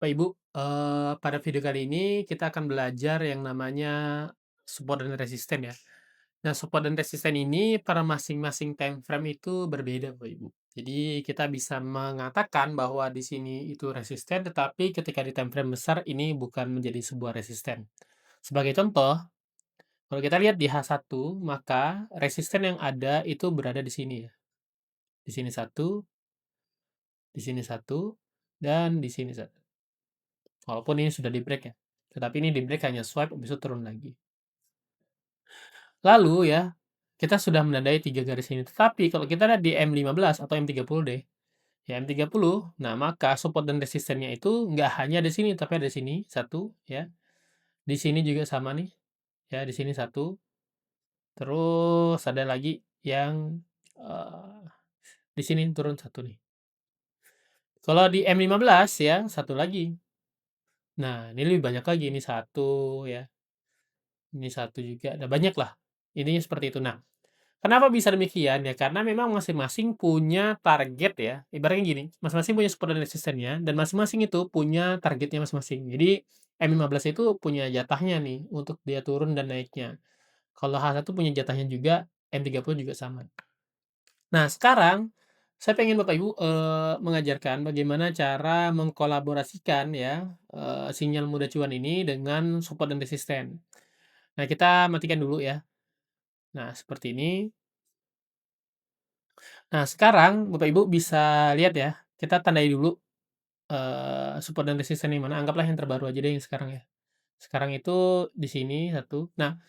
Bapak Ibu, pada video kali ini kita akan belajar yang namanya support dan resisten ya. Nah, support dan resisten ini pada masing-masing time frame itu berbeda Bapak Ibu. Jadi kita bisa mengatakan bahwa di sini itu resisten, tetapi ketika di time frame besar ini bukan menjadi sebuah resisten. Sebagai contoh, kalau kita lihat di H1, maka resisten yang ada itu berada di sini ya. Di sini satu, di sini satu, dan di sini satu. Walaupun ini sudah di-break ya, tetapi ini di-break hanya swipe habis itu turun lagi. Lalu ya, kita sudah menandai 3 garis ini, tetapi kalau kita lihat di M15 atau M30 deh, ya M30, nah maka support dan resistennya itu nggak hanya di sini, tapi ada di sini, satu ya, di sini juga sama nih, ya di sini satu, terus ada lagi yang, eee, di sini turun satu nih. Kalau di M15 ya, satu lagi. Nah, ini lebih banyak lagi, ini satu ya, ini satu juga, ada banyak lah, intinya seperti itu. Nah, kenapa bisa demikian? Ya karena memang masing-masing punya target ya, ibaratnya gini, masing-masing punya support dan resistennya, dan masing-masing itu punya targetnya masing-masing. Jadi, M15 itu punya jatahnya nih, untuk dia turun dan naiknya. Kalau H1 punya jatahnya juga, M30 juga sama. Nah, sekarang saya pengen Bapak Ibu, mengajarkan bagaimana cara mengkolaborasikan ya, sinyal muda cuan ini dengan support dan resisten. Nah, kita matikan dulu ya. Nah, seperti ini. Nah, sekarang Bapak Ibu bisa lihat ya, kita tandai dulu, support dan resisten yang mana, anggaplah yang terbaru aja deh yang sekarang ya. Sekarang itu di sini satu, nah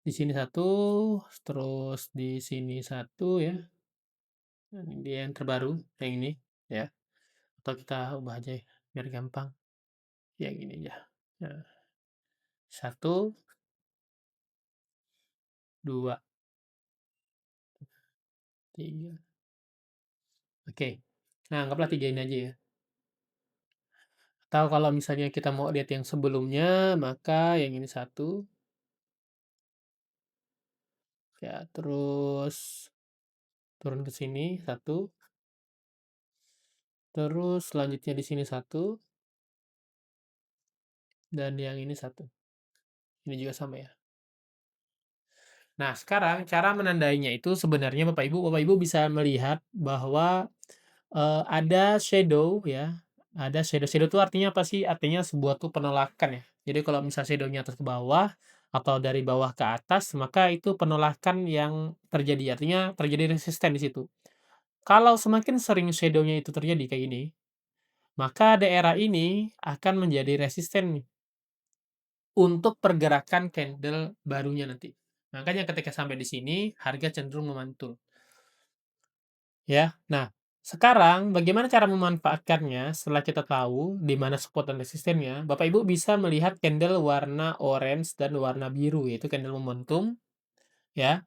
di sini satu, terus di sini satu ya, nah ini dia yang terbaru, yang ini ya, atau kita ubah aja ya, biar gampang, yang ini aja. Nah, 1, 2, 3, oke. Nah, anggaplah 3 ini aja ya. Atau kalau misalnya kita mau lihat yang sebelumnya, maka yang ini satu. Ya, terus turun ke sini satu, terus selanjutnya di sini satu, dan yang ini satu. Ini juga sama ya. Nah, sekarang cara menandainya itu sebenarnya Bapak Ibu bisa melihat bahwa, ada shadow ya, ada shadow. Shadow itu artinya apa sih? Artinya sebuah tuh penolakan ya. Jadi kalau misal shadow-nya atas ke bawah atau dari bawah ke atas, maka itu penolakan yang terjadi, artinya terjadi resisten di situ. Kalau semakin sering shadow-nya itu terjadi kayak gini, maka daerah ini akan menjadi resisten nih, untuk pergerakan candle barunya nanti. Makanya ketika sampai di sini, harga cenderung memantul, ya. Nah, sekarang bagaimana cara memanfaatkannya setelah kita tahu di mana support dan resistennya, Bapak Ibu bisa melihat candle warna orange dan warna biru, yaitu candle momentum, ya.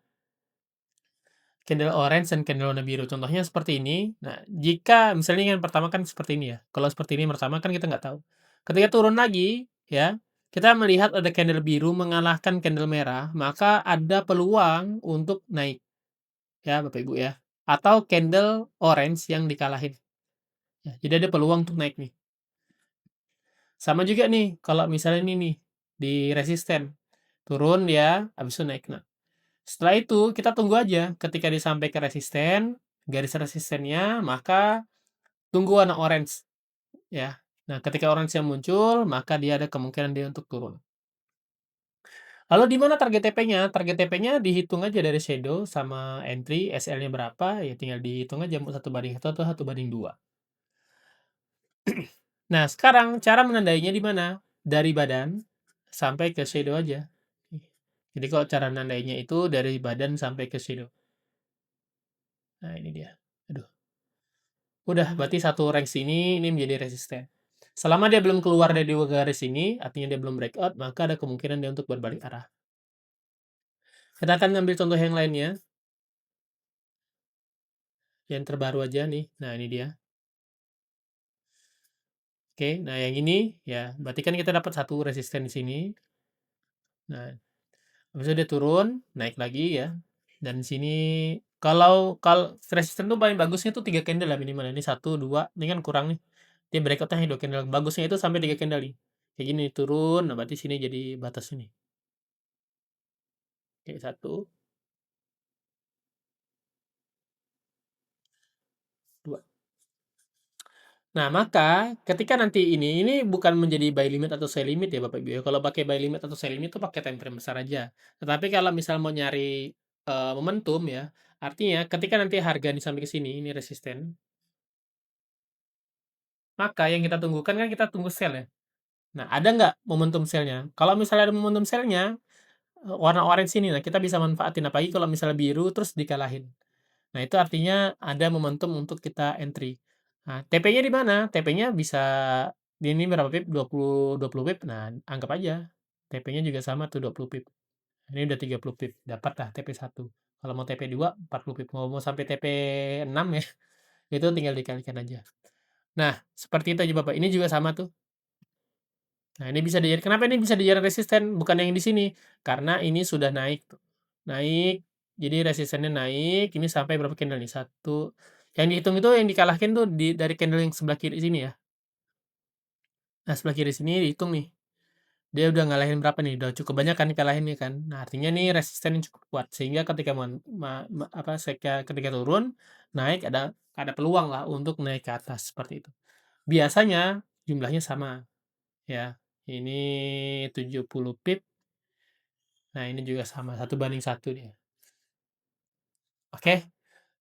Candle orange dan candle warna biru, contohnya seperti ini. Nah, jika misalnya yang pertama kan seperti ini ya, kalau seperti ini pertama kan kita nggak tahu. Ketika turun lagi, ya, kita melihat ada candle biru mengalahkan candle merah, maka ada peluang untuk naik, ya Bapak Ibu ya. Atau candle orange yang dikalahin. Ya, jadi ada peluang untuk naik nih. Sama juga nih, kalau misalnya ini nih, di resisten, turun dia, habis itu naik. Nah, setelah itu kita tunggu aja ketika dia sampai ke resisten, garis resistennya, maka tunggu warna orange ya. Nah, ketika orange-nya muncul, maka dia ada kemungkinan dia untuk turun. Lalu di mana target TP-nya? Target TP-nya dihitung aja dari shadow sama entry, SL-nya berapa, ya tinggal dihitung aja mau 1/1 atau 1/2. Nah, sekarang cara menandainya di mana? Dari badan sampai ke shadow aja. Jadi kalau cara menandainya itu dari badan sampai ke shadow. Nah, ini dia. Aduh. Udah, berarti satu range ini menjadi resisten. Selama dia belum keluar dari 2 garis ini, artinya dia belum breakout, maka ada kemungkinan dia untuk berbalik arah. Kita akan ngambil contoh yang lainnya, yang terbaru aja nih. Nah, ini dia. Oke, nah yang ini ya, berarti kan kita dapat satu resisten di sini. Nah, habis itu dia turun, naik lagi ya. Dan di sini kalau resisten tuh paling bagusnya tuh 3 candle lah minimal. Ini 1, 2, ini kan kurang nih. Dia breakout-nya hanya 2 candle, bagusnya itu sampai 3 candle nih, kayak gini turun, nah berarti sini jadi batas ini. Oke, 1, 2. Nah, maka ketika nanti ini bukan menjadi buy limit atau sell limit ya Bapak Ibu ya. Kalau pakai buy limit atau sell limit itu pakai time frame besar aja. Tetapi kalau misal mau nyari, momentum ya, artinya ketika nanti harga nih sampai ke sini, ini resisten, maka yang kita tunggukan kan kita tunggu sell ya. Nah, ada nggak momentum sell-nya? Kalau misalnya ada momentum sell-nya, warna orange ini, nah kita bisa manfaatin, apalagi kalau misalnya biru terus dikalahin. Nah, itu artinya ada momentum untuk kita entry. Nah, TP-nya di mana? TP-nya bisa ini berapa pip? 20 pip. Nah, anggap aja TP-nya juga sama tuh 20 pip. Ini udah 30 pip, dapatlah TP 1. Kalau mau TP 2 40 pip. Mau mau sampai TP 6 ya, itu tinggal dikalikan aja. Nah, seperti itu aja Bapak. Ini juga sama tuh. Nah, ini bisa kenapa ini bisa dijadikan resisten, bukan yang di sini? Karena ini sudah naik tuh. Naik, jadi resistennya naik, ini sampai berapa candle nih? Satu. Yang dihitung itu yang dikalahkan tuh dari candle yang sebelah kiri sini ya. Nah, sebelah kiri sini dihitung nih. Dia udah ngalahin berapa nih? Udah cukup banyak kan kalahinnya kan. Nah, artinya nih resistennya cukup kuat sehingga ketika ketika turun, naik ada peluang lah untuk naik ke atas seperti itu. Biasanya jumlahnya sama ya. Ini 70 pip. Nah, ini juga sama, 1 banding 1 dia. Oke.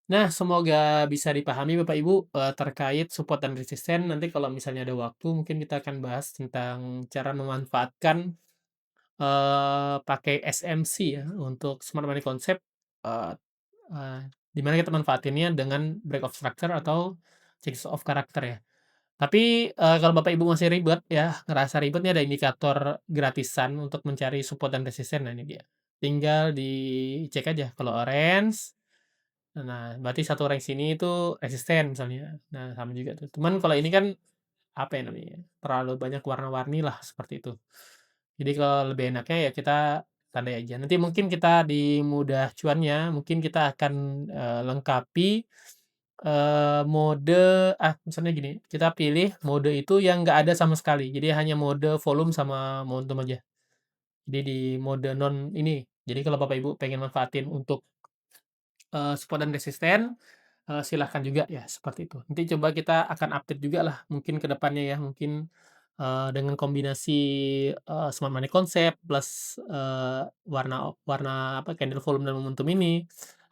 Nah, semoga bisa dipahami Bapak Ibu, terkait support dan resisten. Nanti kalau misalnya ada waktu, mungkin kita akan bahas tentang cara memanfaatkan, pakai SMC ya, untuk Smart Money Concept, eee eee, di mana kita manfaatinnya dengan break of structure atau change of character ya. Tapi, kalau Bapak Ibu masih ribet ya, ngerasa ribet nih ada indikator gratisan untuk mencari support dan resisten, nah ini dia. Tinggal dicek aja kalau orange, nah berarti satu orange ini itu resisten misalnya. Nah sama juga tuh, cuman kalau ini kan, apa ya namanya, terlalu banyak warna-warni lah seperti itu. Jadi kalau lebih enaknya ya kita tandai aja. Nanti mungkin kita di mudah cuannya, mungkin kita akan, lengkapi mode misalnya gini, kita pilih mode itu yang nggak ada sama sekali. Jadi hanya mode volume sama momentum aja. Jadi di mode non ini. Jadi kalau Bapak Ibu pengen manfaatin untuk, support dan resisten, silahkan juga ya seperti itu. Nanti coba kita akan update juga lah mungkin ke depannya ya, mungkin, dengan kombinasi, Smart Money Concept plus, warna warna apa, candle volume dan momentum ini,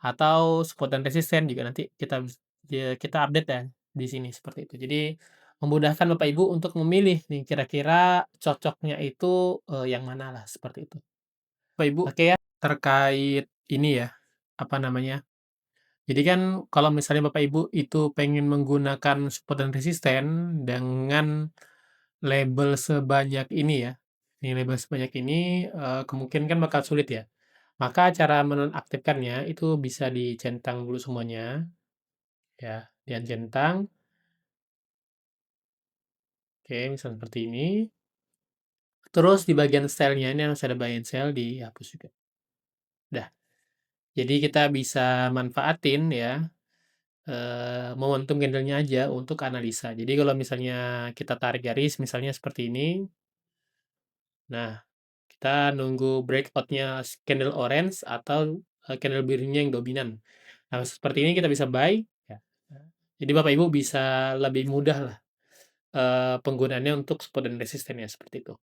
atau support dan resisten juga nanti kita update ya di sini seperti itu. Jadi memudahkan Bapak Ibu untuk memilih nih kira-kira cocoknya itu, yang mana lah seperti itu. Bapak Ibu, oke ya, terkait ini ya, apa namanya, jadi kan kalau misalnya Bapak Ibu itu pengen menggunakan support dan resisten dengan label sebanyak ini ya, ini label sebanyak ini, kemungkinan kan bakal sulit ya. Maka cara menonaktifkannya itu bisa dicentang dulu semuanya, ya, di-uncentang, oke, misal seperti ini. Terus di bagian style-nya ini harus ada buy and sell dihapus juga. Dah, jadi kita bisa manfaatin ya, momentum candle-nya aja untuk analisa. Jadi kalau misalnya kita tarik garis misalnya seperti ini, nah kita nunggu breakout-nya candle orange atau, candle birunya yang dominan. Nah seperti ini kita bisa buy, ya. Jadi Bapak Ibu bisa lebih mudah lah, penggunaannya untuk support dan resistennya seperti itu.